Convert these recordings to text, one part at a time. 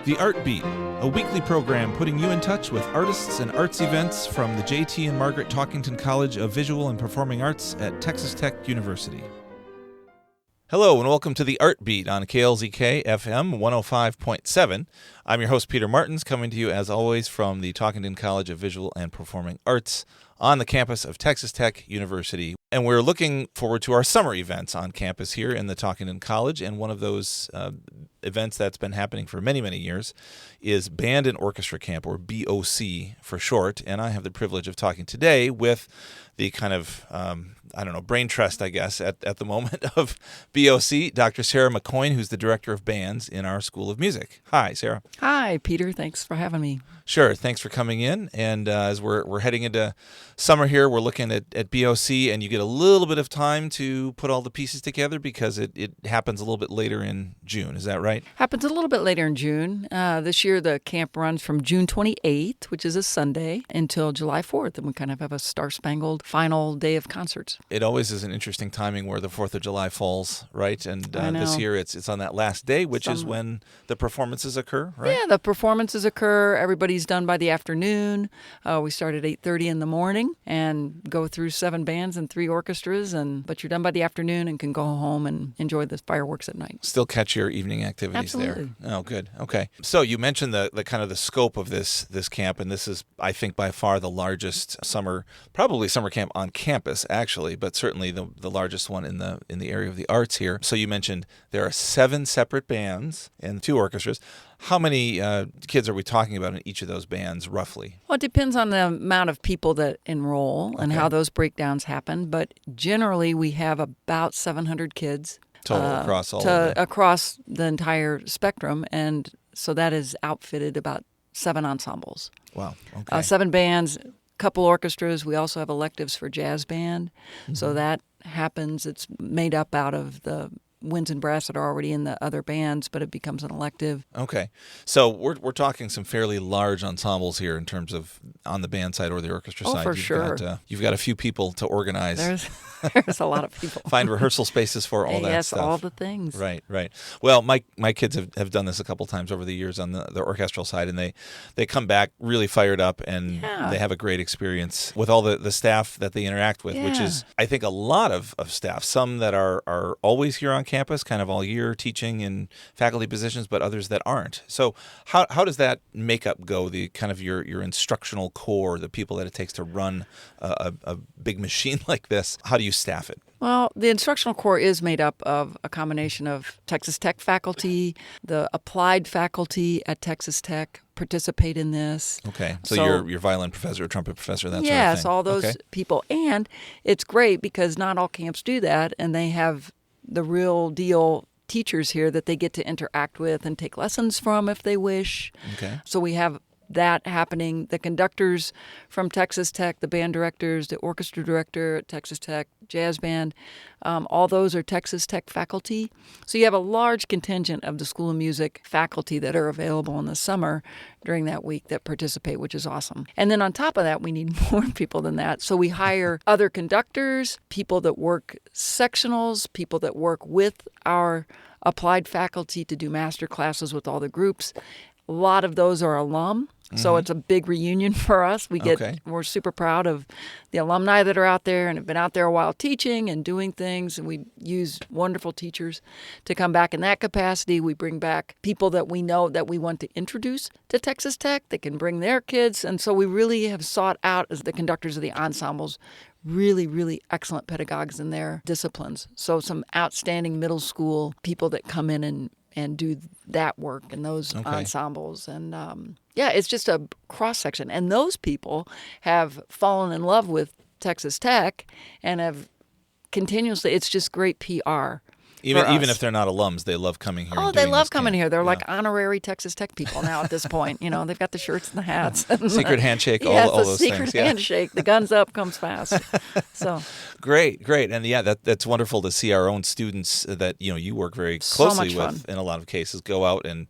The Art Beat, a weekly program putting you in touch with artists and arts events from the J.T. and Margaret Talkington College of Visual and Performing Arts at Texas Tech University. Hello and welcome to the Art Beat on KLZK FM 105.7. I'm your host, Peter Martins, coming to you as always from the Talkington College of Visual and Performing Arts on the campus of Texas Tech University. And we're looking forward to our summer events on campus here in the Talkington College. And one of those events that's been happening for many, many years is Band and Orchestra Camp, or BOC for short. And I have the privilege of talking today with the kind of, brain trust, I guess, at the moment of BOC, Dr. Sarah McKoin, who's the director of bands in our School of Music. Hi, Sarah. Hi, Peter. Thanks for having me. Sure. Thanks for coming in. And as we're heading into summer here, we're looking at BOC, and you get a little bit of time to put all the pieces together because it happens a little bit later in June. Is that right? Happens a little bit later in June. This year, the camp runs from June 28th, which is a Sunday, until July 4th, and we kind of have a star-spangled final day of concerts. It always is an interesting timing where the 4th of July falls, right? And this year it's on that last day, which is when the performances occur, right? Yeah, the performances occur. Everybody's done by the afternoon. We start at 8:30 in the morning and go through 7 bands and 3 orchestras, but you're done by the afternoon and can go home and enjoy the fireworks at night. Still catch your evening activities. Absolutely. There. Oh, good. Okay. So you mentioned the kind of the scope of this camp, and this is, I think, by far the largest summer camp on campus, actually, but certainly the largest one in the area of the arts here. So you mentioned there are 7 separate bands and 2 orchestras. How many kids are we talking about in each of those bands, roughly? Well, it depends on the amount of people that enroll and how those breakdowns happen. But generally, we have about 700 kids total across the entire spectrum, and so that is outfitted about 7 ensembles. Wow. Okay. 7 bands, couple orchestras. We also have electives for jazz band, so that happens. It's made up out of the winds and brass that are already in the other bands, but it becomes an elective. Okay. So we're talking some fairly large ensembles here in terms of on the band side or the orchestra side. For sure. You've got a few people to organize. There's a lot of people. Find rehearsal spaces for all that stuff. Yes, all the things. Right. Well, my kids have done this a couple times over the years on the orchestral side, and they come back really fired up, and they have a great experience with all the staff that they interact with, which is, I think, a lot of staff. Some that are always here on campus, kind of all year teaching in faculty positions, but others that aren't. So how does that makeup go, the kind of your instructional core, the people that it takes to run a big machine like this? How do you staff it? Well, the instructional core is made up of a combination of Texas Tech faculty, the applied faculty at Texas Tech participate in this. Okay, so your violin professor, trumpet professor, that sort of thing. Yes, all those people. And it's great because not all camps do that, and they have the real deal teachers here that they get to interact with and take lessons from if they wish. Okay. So we have that happening. The conductors from Texas Tech, the band directors, the orchestra director at Texas Tech, jazz band, all those are Texas Tech faculty. So you have a large contingent of the School of Music faculty that are available in the summer during that week that participate, which is awesome. And then on top of that, we need more people than that. So we hire other conductors, people that work sectionals, people that work with our applied faculty to do master classes with all the groups. A lot of those are alum. So it's a big reunion for us. We're super proud of the alumni that are out there and have been out there a while teaching and doing things. And we use wonderful teachers to come back in that capacity. We bring back people that we know that we want to introduce to Texas Tech. They can bring their kids. And so we really have sought out, as the conductors of the ensembles, really, really excellent pedagogues in their disciplines. So some outstanding middle school people that come in and do that work in those ensembles. And it's just a cross-section. And those people have fallen in love with Texas Tech and have continuously, it's just great PR. Even if they're not alums, they love coming here. Oh, they love coming here. They're like honorary Texas Tech people now at this point. You know, they've got the shirts and the hats. Secret handshake, all those things. Secret handshake. The guns up comes fast. So great. And that's wonderful to see our own students that you work very closely with in a lot of cases go out and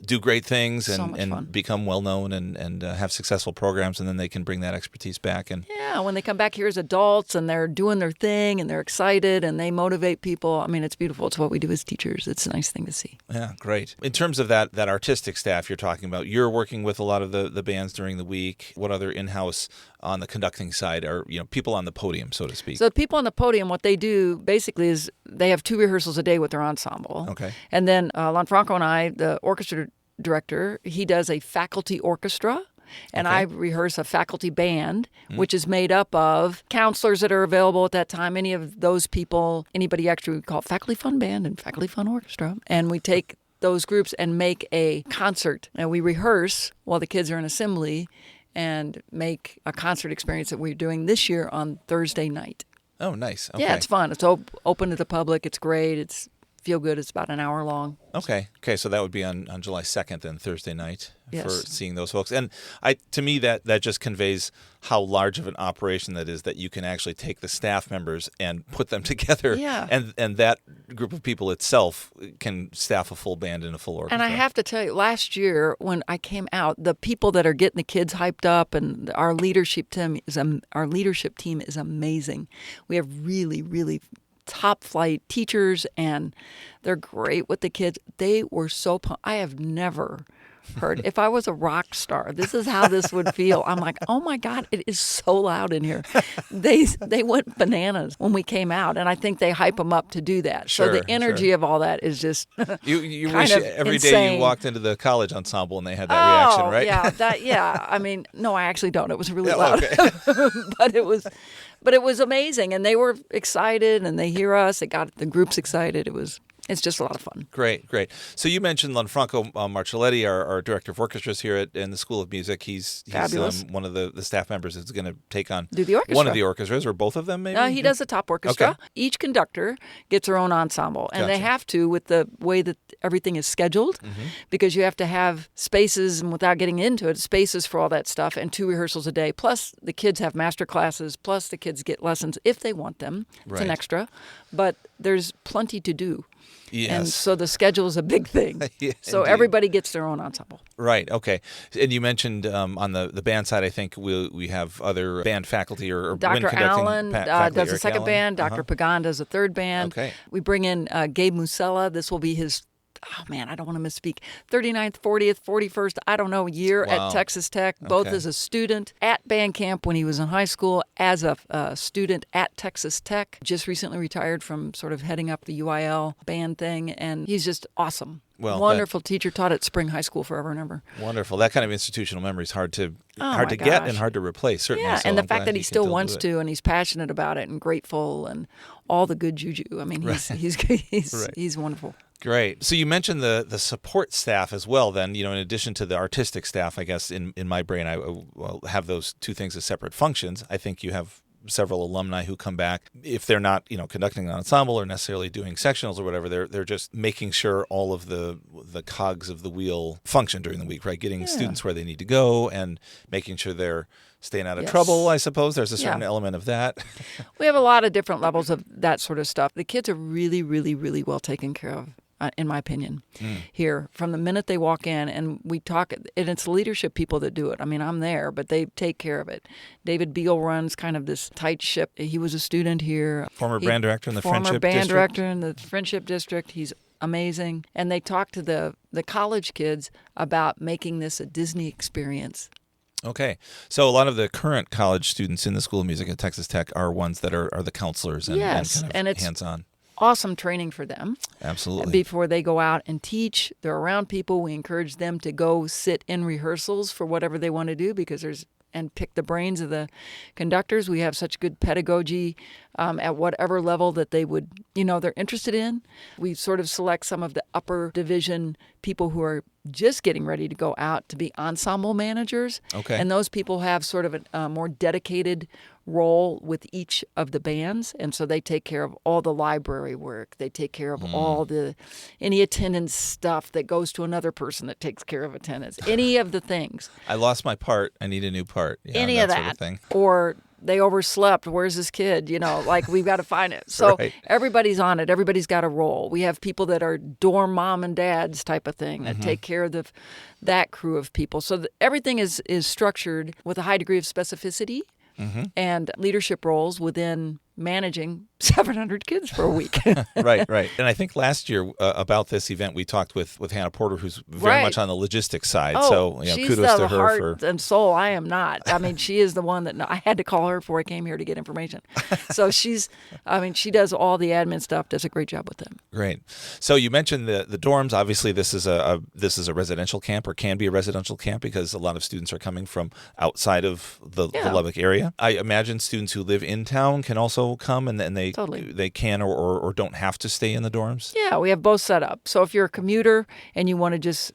do great things So much fun. and become well-known and have successful programs, and then they can bring that expertise back. And yeah, when they come back here as adults and they're doing their thing and they're excited and they motivate people, I mean, it's beautiful. It's what we do as teachers. It's a nice thing to see. Yeah, great. In terms of that artistic staff you're talking about, you're working with a lot of the bands during the week. What other in-house on the conducting side are, people on the podium, so to speak? So the people on the podium, what they do basically is they have 2 rehearsals a day with their ensemble. Okay. And then Lanfranco and I, the orchestra director, he does a faculty orchestra. And Okay. I rehearse a faculty band, which is made up of counselors that are available at that time. Any of those people, anybody extra, we call it Faculty Fun Band and Faculty Fun Orchestra. And we take those groups and make a concert. And we rehearse while the kids are in assembly and make a concert experience that we're doing this year on Thursday night. Oh, nice. Okay. Yeah, it's fun. It's open to the public. It's great. It's feel good. It's about an hour long. Okay. So that would be on July 2nd, then Thursday night Yes. for seeing those folks. And to me, that just conveys how large of an operation that is, that you can actually take the staff members and put them together. Yeah. And that group of people itself can staff a full band and a full orchestra. And I have to tell you, last year when I came out, the people that are getting the kids hyped up and our leadership team is amazing. We have really, really top flight teachers, and they're great with the kids. They were so pumped. I have never heard, if I was a rock star, this is how this would feel. I'm like, oh my God, it is so loud in here. They went bananas when we came out, and I think they hype them up to do that. So the energy of all that is just you kind wish of every insane. day you walked into the college ensemble and they had that reaction, right? Yeah. I mean, no, I actually don't. It was really Yeah, loud, okay. but it was amazing, and they were excited, and they hear us. It got the groups excited. It's just a lot of fun. Great. So you mentioned Lanfranco Marcelletti, our director of orchestras here in the School of Music. He's Fabulous. One of the staff members that's going to take on Do the orchestra. one of the orchestras, or both of them, maybe? He does the top orchestra. Okay. Each conductor gets their own ensemble, and they Gotcha. have to with the way that everything is scheduled, because you have to have spaces, and without getting into it, spaces for all that stuff, and 2 rehearsals a day. Plus, the kids have master classes. Plus, the kids get lessons if they want them. It's an Right. extra, but there's plenty to do. Yes. And so the schedule is a big thing. Yeah, So indeed. everybody gets their own ensemble. Right. Okay. And you mentioned on the band side, I think we have other band faculty or Dr. wind Allen conducting faculty. does the Eric second Allen. band. Dr. Pagan does the third band. Okay. We bring in Gabe Musella. This will be his, oh man, I don't want to misspeak, 39th, 40th, 41st, I don't know, year Wow. at Texas Tech, both Okay. as a student at band camp when he was in high school, as a student at Texas Tech. Just recently retired from sort of heading up the UIL band thing, and he's just awesome. Well, Wonderful teacher, taught at Spring High School forever and ever. Wonderful. That kind of institutional memory is hard to my get gosh. and hard to replace, certainly. Yeah, So and the I'm fact glad that he can still do wants it. to, and he's passionate about it and grateful, and all the good juju. I mean, he's wonderful. Great. So you mentioned the support staff as well then, in addition to the artistic staff, I guess in my brain, I will have those two things as separate functions. I think you have several alumni who come back. If they're not, conducting an ensemble or necessarily doing sectionals or whatever, they're just making sure all of the cogs of the wheel function during the week, right? Getting students where they need to go and making sure they're staying out of trouble, I suppose. There's a certain element of that. We have a lot of different levels of that sort of stuff. The kids are really, really, really well taken care of, in my opinion, here from the minute they walk in. And we talk, and it's the leadership people that do it. I mean, I'm there, but they take care of it. David Beal runs kind of this tight ship. He was a student here. Former band director in the Friendship Former band District. director in the Friendship District. He's amazing. And they talk to the college kids about making this a Disney experience. Okay. So a lot of the current college students in the School of Music at Texas Tech are ones that are the counselors and, Yes, kind of and it's hands-on. Awesome training for them. Absolutely. Before they go out and teach, they're around people. We encourage them to go sit in rehearsals for whatever they want to do and pick the brains of the conductors. We have such good pedagogy at whatever level that they would, they're interested in. We sort of select some of the upper division people who are just getting ready to go out to be ensemble managers. Okay. And those people have sort of a more dedicated role with each of the bands, and so they take care of all the library work. They take care of all any attendance stuff that goes to another person that takes care of attendance. Any of the things. I lost my part. I need a new part. Yeah, Any of that. Sort of thing. Or they overslept. Where's this kid? Like we've got to find it. So Right. everybody's on it. Everybody's got a role. We have people that are dorm mom and dads type of thing that take care of that crew of people. So everything is structured with a high degree of specificity and leadership roles within managing 700 kids for a week. Right. And I think last year about this event, we talked with Hannah Porter, who's very much on the logistics side. Oh, so she's kudos the to her heart and soul. I am not. I mean, she is the one that I had to call her before I came here to get information. So she does all the admin stuff, does a great job with them. Great. So you mentioned the dorms. Obviously, this is a residential camp, or can be a residential camp, because a lot of students are coming from outside of the Lubbock area. I imagine students who live in town can also come, and they can or don't have to stay in the dorms? Yeah, we have both set up. So if you're a commuter and you want to just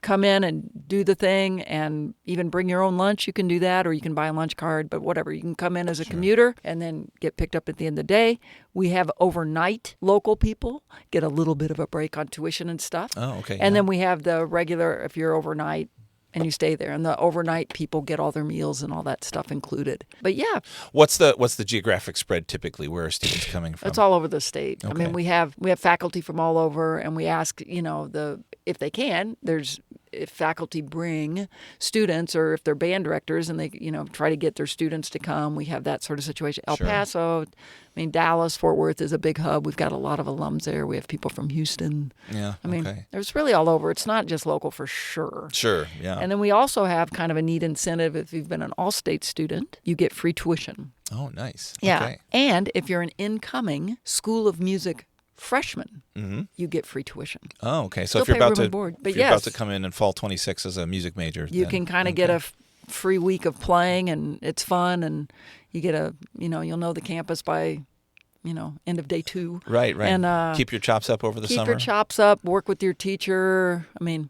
come in and do the thing and even bring your own lunch, you can do that, or you can buy a lunch card, but whatever. You can come in as a commuter and then get picked up at the end of the day. We have overnight local people, get a little bit of a break on tuition and stuff. Oh, okay. And then we have the regular, if you're overnight, and you stay there, and the overnight people get all their meals and all that stuff included. But yeah, what's the geographic spread typically? Where are students coming from? it's all over the state. Okay. I mean, we have faculty from all over, and we ask if they can. If faculty bring students, or if they're band directors and they try to get their students to come, we have that sort of situation. El Paso, Dallas, Fort Worth is a big hub. We've got a lot of alums there. We have people from Houston. Yeah. There's really all over. It's not just local for sure. Sure. Yeah. And then we also have kind of a neat incentive. If you've been an all-state student, you get free tuition. Oh, nice. Yeah. Okay. And if you're an incoming School of Music freshman, you get free tuition. Oh, okay. So Still if you're pay about room to and board, but about to come in fall 26 as a music major, you can kind of get a free week of playing, and it's fun, and you get you'll know the campus by end of day 2. Right. And keep your chops up over the summer. Keep your chops up. Work with your teacher.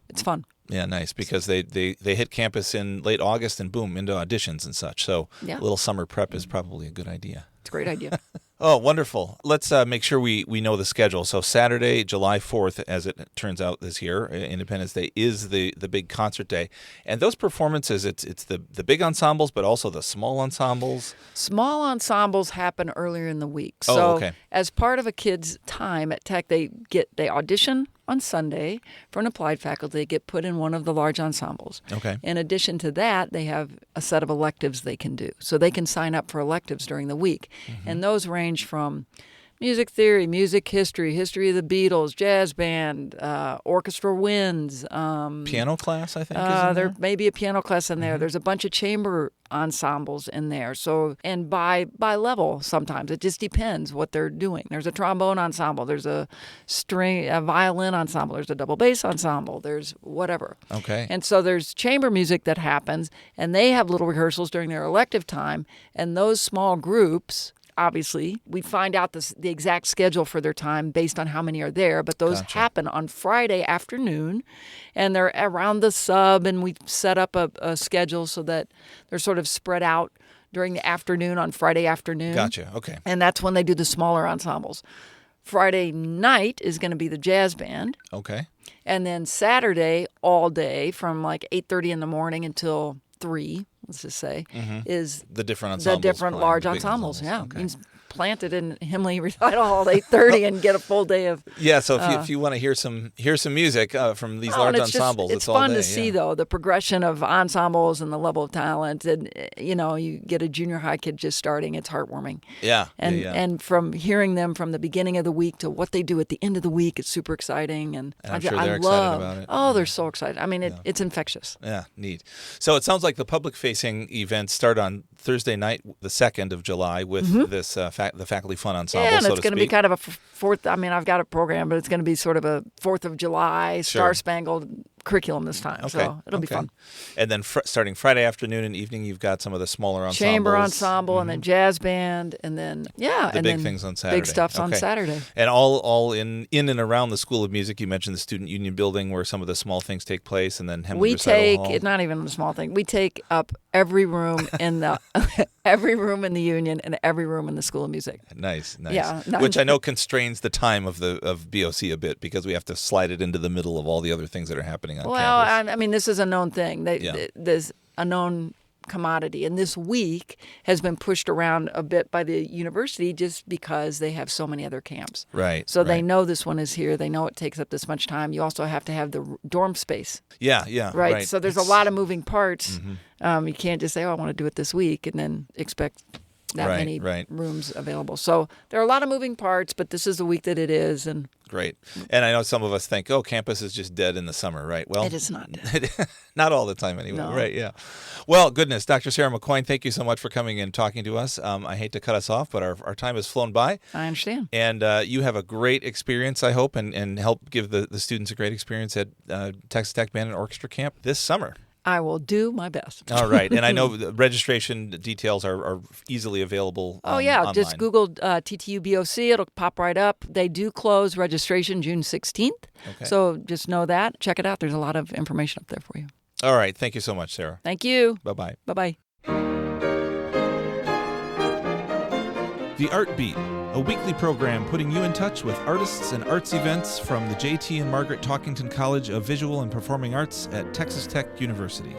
It's fun. Yeah, nice, because they hit campus in late August and boom, into auditions and such. So a little summer prep is probably a good idea. It's a great idea. Oh, wonderful. Let's make sure we know the schedule. So Saturday, July 4th, as it turns out this year, Independence Day, is the big concert day. And those performances, it's the big ensembles, but also the small ensembles. Small ensembles happen earlier in the week. So okay. As part of a kid's time at Tech, they audition on Sunday for an applied faculty. They get put in one of the large ensembles. Okay. In addition to that, they have a set of electives they can do. So they can sign up for electives during the week. And those range from music theory, music history, history of the Beatles, jazz band, orchestra winds. Piano class, I think, is in there may be a piano class in there. There's a bunch of chamber ensembles in there. So, and by level sometimes. It just depends what they're doing. There's a trombone ensemble. There's a violin ensemble. There's a double bass ensemble. There's whatever. Okay. And so there's chamber music that happens, and they have little rehearsals during their elective time, and those small groups, obviously, we find out the exact schedule for their time based on how many are there, but those happen on Friday afternoon, and they're around the sub, and we set up a schedule so that they're sort of spread out during the afternoon on Friday afternoon. Gotcha. Okay. And that's when they do the smaller ensembles. Friday night is going to be the jazz band. Okay. And then Saturday all day from like 8:30 in the morning until 3, let's just say, is the different ensembles. The different playing, large the big ensembles. Yeah. Okay. Means planted in Himley Recital Hall at 8:30 and get a full day of. Yeah, so if you want to hear some music from these large ensembles, it's all fun day, to see though the progression of ensembles and the level of talent, and you get a junior high kid just starting. It's heartwarming. Yeah, and from hearing them from the beginning of the week to what they do at the end of the week, it's super exciting. And I'm sure they're excited about it. Oh, they're so excited. I mean, it's infectious. Yeah, neat. So it sounds like the public-facing events start on Thursday night, the 2nd of July, with this the Faculty Fun Ensemble. Yeah, and so it's going to be kind of a fourth. I mean, I've got a program, but it's going to be sort of a 4th of July Star Spangled curriculum this time. Okay. So it'll be fun. And then starting Friday afternoon and evening, you've got some of the smaller ensembles. Chamber ensemble and then jazz band and then the big things on Saturday. Big stuff's on Saturday. And all in and around the School of Music. You mentioned the Student Union building where some of the small things take place, and then Hemley Recital Hall. Not even a small thing. We take up every room in the every room in the Union and every room in the School of Music. Nice. Yeah, which I know constrains the time of BOC a bit because we have to slide it into the middle of all the other things that are happening on campus. I mean, this is a known thing. There's a known commodity. And this week has been pushed around a bit by the university just because they have so many other camps. Right. So they right. know this one is here. They know it takes up this much time. You also have to have the dorm space. Yeah. Right. So there's a lot of moving parts. Mm-hmm. You can't just say, oh, I want to do it this week and then expect that many right. rooms available. So there are a lot of moving parts, but this is the week that it is. And Great. And I know some of us think, oh, campus is just dead in the summer, right? Well, it is not dead. Not all the time anyway, No. right? Yeah. Well, goodness, Dr. Sarah McKoin, thank you so much for coming and talking to us. I hate to cut us off, but our time has flown by. I understand. And you have a great experience, I hope, and help give the students a great experience at Texas Tech Band and Orchestra Camp this summer. I will do my best. All right. And I know the registration details are easily available online. Just Google TTU BOC. It'll pop right up. They do close registration June 16th. Okay. So just know that. Check it out. There's a lot of information up there for you. All right. Thank you so much, Sarah. Thank you. Bye-bye. Bye-bye. The Art Beat, a weekly program putting you in touch with artists and arts events from the J.T. and Margaret Talkington College of Visual and Performing Arts at Texas Tech University.